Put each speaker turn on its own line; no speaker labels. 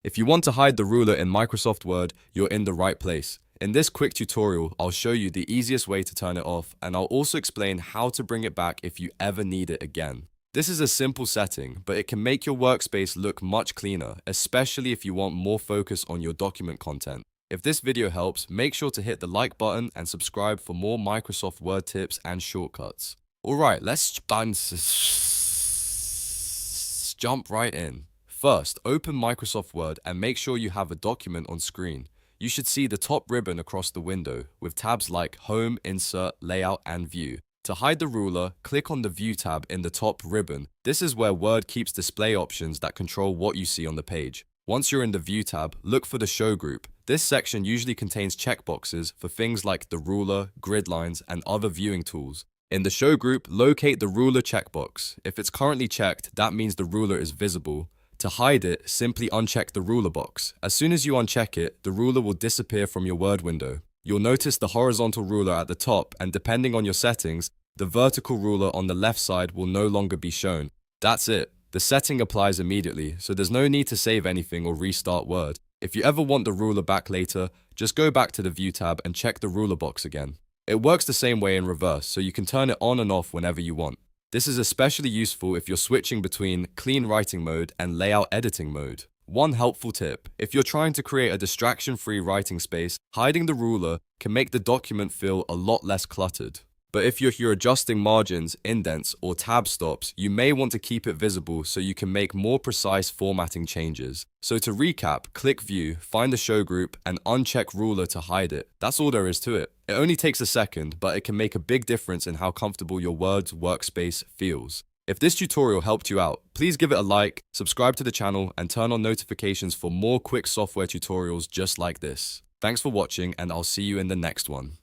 If you want to hide the ruler in Microsoft Word, you're in the right place. In this quick tutorial, I'll show you the easiest way to turn it off, and I'll also explain how to bring it back if you ever need it again. This is a simple setting, but it can make your workspace look much cleaner, especially if you want more focus on your document content. If this video helps, make sure to hit the like button and subscribe for more Microsoft Word tips and shortcuts. Alright, let's jump right in. First, open Microsoft Word and make sure you have a document on screen. You should see the top ribbon across the window, with tabs like Home, Insert, Layout, and View. To hide the ruler, click on the View tab in the top ribbon. This is where Word keeps display options that control what you see on the page. Once you're in the View tab, look for the Show group. This section usually contains checkboxes for things like the ruler, grid lines, and other viewing tools. In the Show group, locate the ruler checkbox. If it's currently checked, that means the ruler is visible. To hide it, simply uncheck the ruler box. As soon as you uncheck it, the ruler will disappear from your Word window. You'll notice the horizontal ruler at the top, and depending on your settings, the vertical ruler on the left side will no longer be shown. That's it. The setting applies immediately, so there's no need to save anything or restart Word. If you ever want the ruler back later, just go back to the View tab and check the ruler box again. It works the same way in reverse, so you can turn it on and off whenever you want. This is especially useful if you're switching between clean writing mode and layout editing mode. One helpful tip: if you're trying to create a distraction-free writing space, hiding the ruler can make the document feel a lot less cluttered. But if you're adjusting margins, indents, or tab stops, you may want to keep it visible so you can make more precise formatting changes. So to recap, click View, find the Show group, and uncheck Ruler to hide it. That's all there is to it. It only takes a second, but it can make a big difference in how comfortable your Word's workspace feels. If this tutorial helped you out, please give it a like, subscribe to the channel, and turn on notifications for more quick software tutorials just like this. Thanks for watching, and I'll see you in the next one.